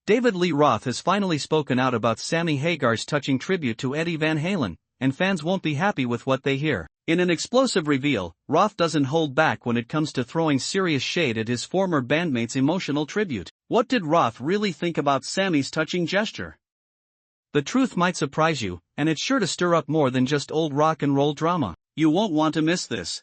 David Lee Roth has finally spoken out about Sammy Hagar's touching tribute to Eddie Van Halen, and fans won't be happy with what they hear. In an explosive reveal, Roth doesn't hold back when it comes to throwing serious shade at his former bandmate's emotional tribute. What did Roth really think about Sammy's touching gesture? The truth might surprise you, and it's sure to stir up more than just old rock and roll drama. You won't want to miss this.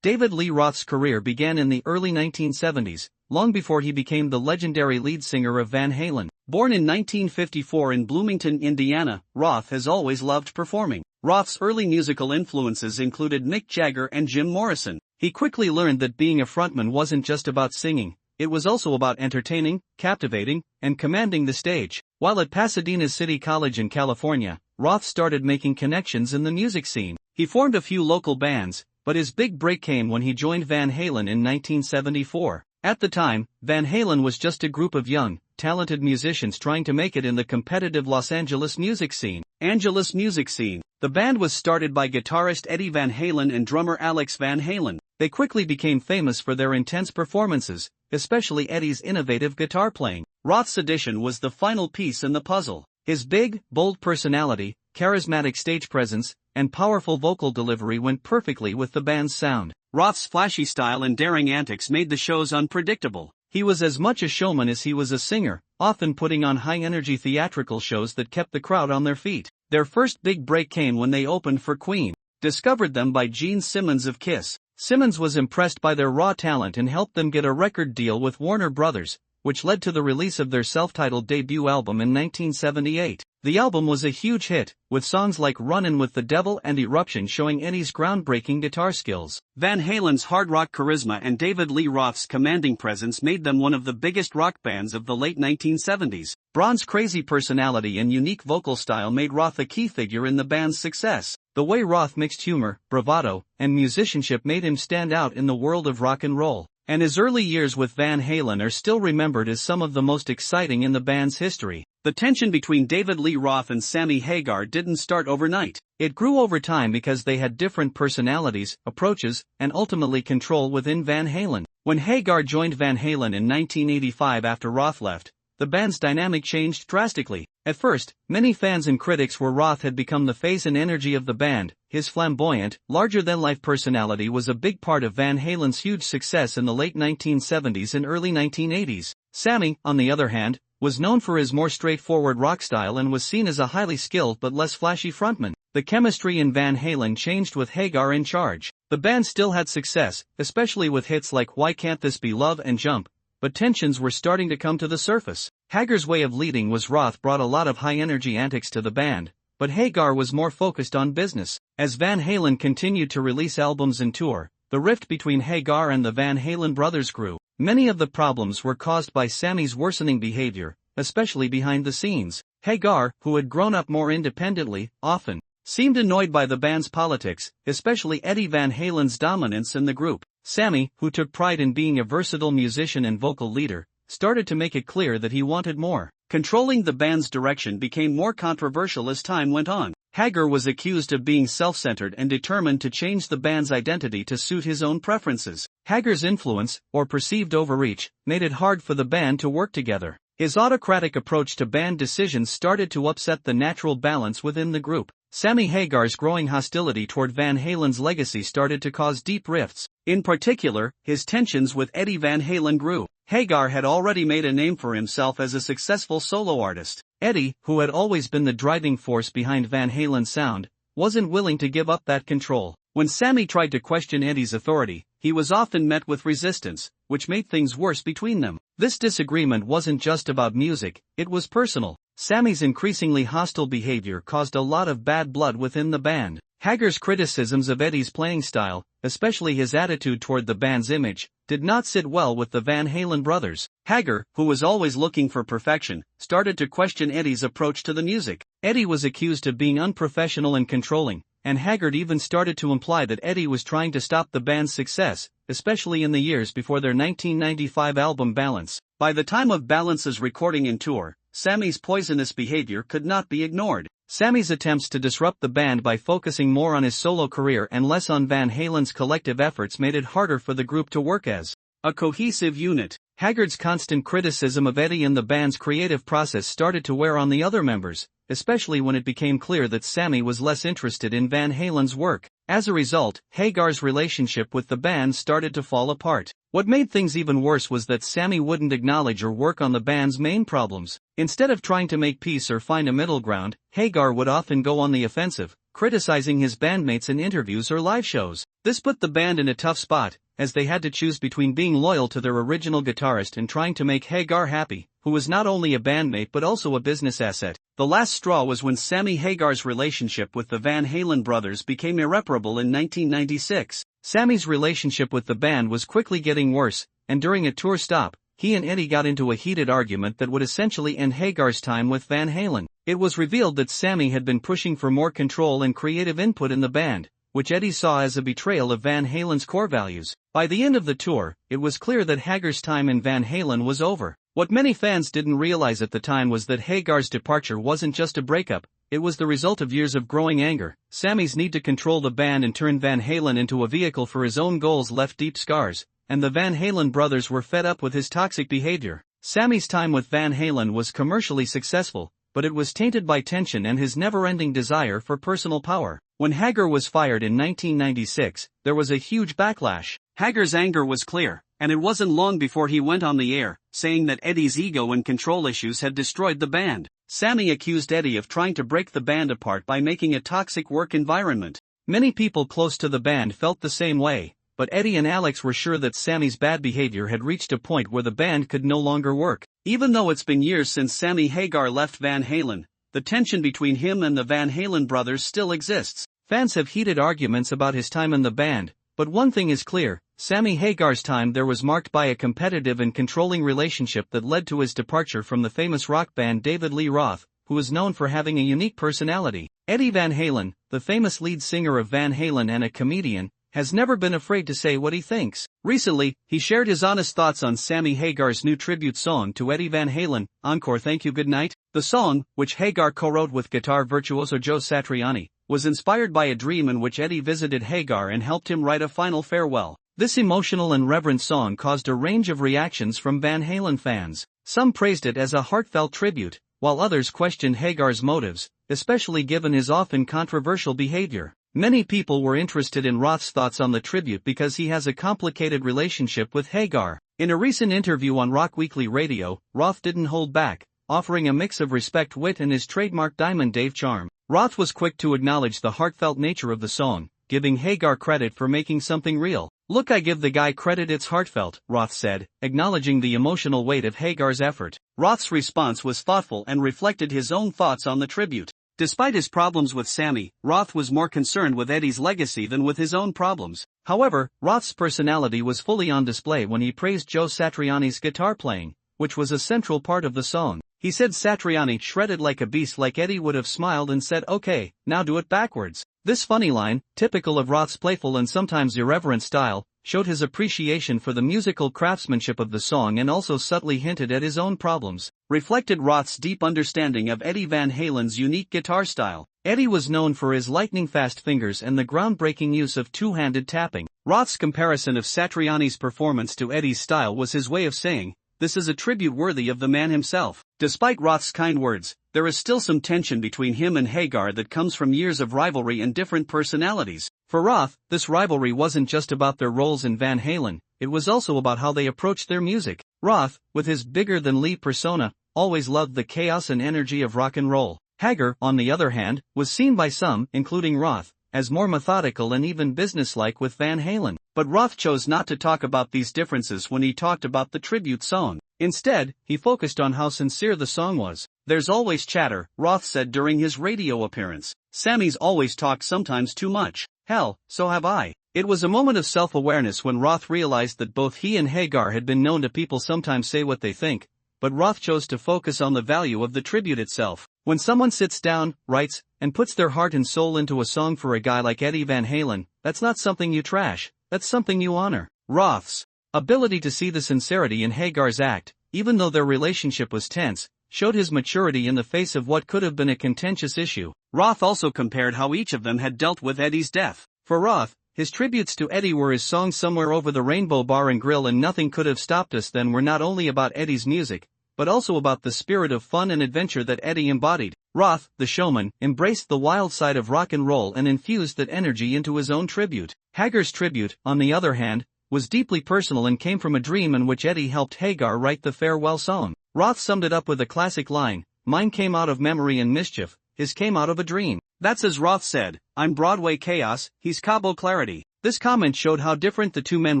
David Lee Roth's career began in the early 1970s, long before he became the legendary lead singer of Van Halen. Born in 1954 in Bloomington, Indiana, Roth has always loved performing. Roth's early musical influences included Mick Jagger and Jim Morrison. He quickly learned that being a frontman wasn't just about singing, it was also about entertaining, captivating, and commanding the stage. While at Pasadena City College in California, Roth started making connections in the music scene. He formed a few local bands, but his big break came when he joined Van Halen in 1974. At the time, Van Halen was just a group of young, talented musicians trying to make it in the competitive Los Angeles music scene. The band was started by guitarist Eddie Van Halen and drummer Alex Van Halen. They quickly became famous for their intense performances, especially Eddie's innovative guitar playing. Roth's addition was the final piece in the puzzle. His big, bold personality, charismatic stage presence, and powerful vocal delivery went perfectly with the band's sound. Roth's flashy style and daring antics made the shows unpredictable. He was as much a showman as he was a singer, often putting on high-energy theatrical shows that kept the crowd on their feet. Their first big break came when they opened for Queen, discovered them by Gene Simmons of Kiss. Simmons was impressed by their raw talent and helped them get a record deal with Warner Brothers, which led to the release of their self-titled debut album in 1978. The album was a huge hit, with songs like Runnin' with the Devil and Eruption showing Eddie's groundbreaking guitar skills. Van Halen's hard rock charisma and David Lee Roth's commanding presence made them one of the biggest rock bands of the late 1970s. Braun's crazy personality and unique vocal style made Roth a key figure in the band's success. The way Roth mixed humor, bravado, and musicianship made him stand out in the world of rock and roll. And his early years with Van Halen are still remembered as some of the most exciting in the band's history. The tension between David Lee Roth and Sammy Hagar didn't start overnight. It grew over time because they had different personalities, approaches, and ultimately control within Van Halen. When Hagar joined Van Halen in 1985 after Roth left, the band's dynamic changed drastically. At first, many fans and critics were Roth had become the face and energy of the band. His flamboyant, larger-than-life personality was a big part of Van Halen's huge success in the late 1970s and early 1980s. Sammy, on the other hand, was known for his more straightforward rock style and was seen as a highly skilled but less flashy frontman. The chemistry in Van Halen changed with Hagar in charge. The band still had success, especially with hits like Why Can't This Be Love and Jump, but tensions were starting to come to the surface. Hagar's way of leading was Roth brought a lot of high-energy antics to the band, but Hagar was more focused on business. As Van Halen continued to release albums and tour, the rift between Hagar and the Van Halen brothers grew. Many of the problems were caused by Sammy's worsening behavior, especially behind the scenes. Hagar, who had grown up more independently, often seemed annoyed by the band's politics, especially Eddie Van Halen's dominance in the group. Sammy, who took pride in being a versatile musician and vocal leader, started to make it clear that he wanted more. Controlling the band's direction became more controversial as time went on. Hagar was accused of being self-centered and determined to change the band's identity to suit his own preferences. Hagar's influence, or perceived overreach, made it hard for the band to work together. His autocratic approach to band decisions started to upset the natural balance within the group. Sammy Hagar's growing hostility toward Van Halen's legacy started to cause deep rifts. In particular, his tensions with Eddie Van Halen grew. Hagar had already made a name for himself as a successful solo artist. Eddie, who had always been the driving force behind Van Halen's sound, wasn't willing to give up that control. When Sammy tried to question Eddie's authority, he was often met with resistance, which made things worse between them. This disagreement wasn't just about music, it was personal. Sammy's increasingly hostile behavior caused a lot of bad blood within the band. Hagar's criticisms of Eddie's playing style, especially his attitude toward the band's image, did not sit well with the Van Halen brothers. Hagar, who was always looking for perfection, started to question Eddie's approach to the music. Eddie was accused of being unprofessional and controlling, and Hagar even started to imply that Eddie was trying to stop the band's success, especially in the years before their 1995 album Balance. By the time of Balance's recording and tour, Sammy's poisonous behavior could not be ignored. Sammy's attempts to disrupt the band by focusing more on his solo career and less on Van Halen's collective efforts made it harder for the group to work as a cohesive unit. Hagar's constant criticism of Eddie and the band's creative process started to wear on the other members, especially when it became clear that Sammy was less interested in Van Halen's work. As a result, Hagar's relationship with the band started to fall apart. What made things even worse was that Sammy wouldn't acknowledge or work on the band's main problems. Instead of trying to make peace or find a middle ground, Hagar would often go on the offensive, criticizing his bandmates in interviews or live shows. This put the band in a tough spot, as they had to choose between being loyal to their original guitarist and trying to make Hagar happy, who was not only a bandmate but also a business asset. The last straw was when Sammy Hagar's relationship with the Van Halen brothers became irreparable in 1996. Sammy's relationship with the band was quickly getting worse, and during a tour stop, he and Eddie got into a heated argument that would essentially end Hagar's time with Van Halen. It was revealed that Sammy had been pushing for more control and creative input in the band, which Eddie saw as a betrayal of Van Halen's core values. By the end of the tour, it was clear that Hagar's time in Van Halen was over. What many fans didn't realize at the time was that Hagar's departure wasn't just a breakup, it was the result of years of growing anger. Sammy's need to control the band and turn Van Halen into a vehicle for his own goals left deep scars, and the Van Halen brothers were fed up with his toxic behavior. Sammy's time with Van Halen was commercially successful, but it was tainted by tension and his never-ending desire for personal power. When Hagar was fired in 1996, there was a huge backlash. Hagar's anger was clear, and it wasn't long before he went on the air, saying that Eddie's ego and control issues had destroyed the band. Sammy accused Eddie of trying to break the band apart by making a toxic work environment. Many people close to the band felt the same way, but Eddie and Alex were sure that Sammy's bad behavior had reached a point where the band could no longer work. Even though it's been years since Sammy Hagar left Van Halen, the tension between him and the Van Halen brothers still exists. Fans have heated arguments about his time in the band, but one thing is clear, Sammy Hagar's time there was marked by a competitive and controlling relationship that led to his departure from the famous rock band David Lee Roth, who is known for having a unique personality. Eddie Van Halen, the famous lead singer of Van Halen and a comedian, has never been afraid to say what he thinks. Recently, he shared his honest thoughts on Sammy Hagar's new tribute song to Eddie Van Halen, Encore Thank You Good Night. The song, which Hagar co-wrote with guitar virtuoso Joe Satriani, was inspired by a dream in which Eddie visited Hagar and helped him write a final farewell. This emotional and reverent song caused a range of reactions from Van Halen fans. Some praised it as a heartfelt tribute, while others questioned Hagar's motives, especially given his often controversial behavior. Many people were interested in Roth's thoughts on the tribute because he has a complicated relationship with Hagar. In a recent interview on Rock Weekly Radio, Roth didn't hold back, offering a mix of respect, wit and his trademark Diamond Dave charm. Roth was quick to acknowledge the heartfelt nature of the song, giving Hagar credit for making something real. "Look, I give the guy credit, it's heartfelt," Roth said, acknowledging the emotional weight of Hagar's effort. Roth's response was thoughtful and reflected his own thoughts on the tribute. Despite his problems with Sammy, Roth was more concerned with Eddie's legacy than with his own problems. However, Roth's personality was fully on display when he praised Joe Satriani's guitar playing, which was a central part of the song. He said Satriani shredded like a beast, like Eddie would have smiled and said, "Okay, now do it backwards." This funny line, typical of Roth's playful and sometimes irreverent style, showed his appreciation for the musical craftsmanship of the song and also subtly hinted at his own problems. Reflected Roth's deep understanding of Eddie Van Halen's unique guitar style. Eddie was known for his lightning-fast fingers and the groundbreaking use of two-handed tapping. Roth's comparison of Satriani's performance to Eddie's style was his way of saying, this is a tribute worthy of the man himself. Despite Roth's kind words, there is still some tension between him and Hagar that comes from years of rivalry and different personalities. For Roth, this rivalry wasn't just about their roles in Van Halen, it was also about how they approached their music. Roth, with his bigger-than-Lee persona, always loved the chaos and energy of rock and roll. Hagar, on the other hand, was seen by some, including Roth, as more methodical and even businesslike with Van Halen. But Roth chose not to talk about these differences when he talked about the tribute song. Instead, he focused on how sincere the song was. "There's always chatter," Roth said during his radio appearance. "Sammy's always talked, sometimes too much. Hell, so have I." It was a moment of self-awareness when Roth realized that both he and Hagar had been known to people sometimes say what they think, but Roth chose to focus on the value of the tribute itself. When someone sits down, writes, and puts their heart and soul into a song for a guy like Eddie Van Halen, that's not something you trash, that's something you honor. Roth's ability to see the sincerity in Hagar's act, even though their relationship was tense, showed his maturity in the face of what could have been a contentious issue. Roth also compared how each of them had dealt with Eddie's death. For Roth, His tributes to Eddie were his songs Somewhere Over the Rainbow Bar and Grill and Nothing Could Have Stopped Us Then were not only about Eddie's music, but also about the spirit of fun and adventure that Eddie embodied. Roth, the showman, embraced the wild side of rock and roll and infused that energy into his own tribute. Hagar's tribute, on the other hand, was deeply personal and came from a dream in which Eddie helped Hagar write the farewell song. Roth summed it up with a classic line, "Mine came out of memory and mischief, his came out of a dream." That's as Roth said, "I'm Broadway chaos, he's Cabo clarity." This comment showed how different the two men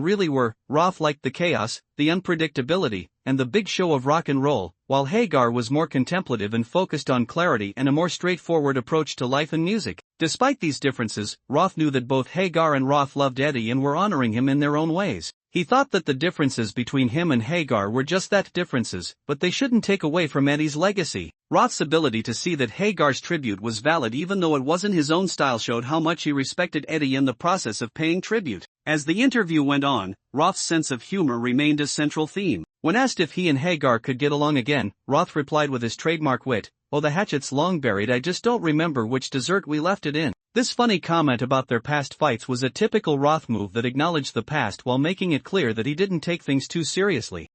really were. Roth liked the chaos, the unpredictability, and the big show of rock and roll, while Hagar was more contemplative and focused on clarity and a more straightforward approach to life and music. Despite these differences, Roth knew that both Hagar and Roth loved Eddie and were honoring him in their own ways. He thought that the differences between him and Hagar were just that, differences, but they shouldn't take away from Eddie's legacy. Roth's ability to see that Hagar's tribute was valid even though it wasn't his own style showed how much he respected Eddie in the process of paying tribute. As the interview went on, Roth's sense of humor remained a central theme. When asked if he and Hagar could get along again, Roth replied with his trademark wit, "Oh, the hatchet's long buried, I just don't remember which dessert we left it in." This funny comment about their past fights was a typical Roth move that acknowledged the past while making it clear that he didn't take things too seriously.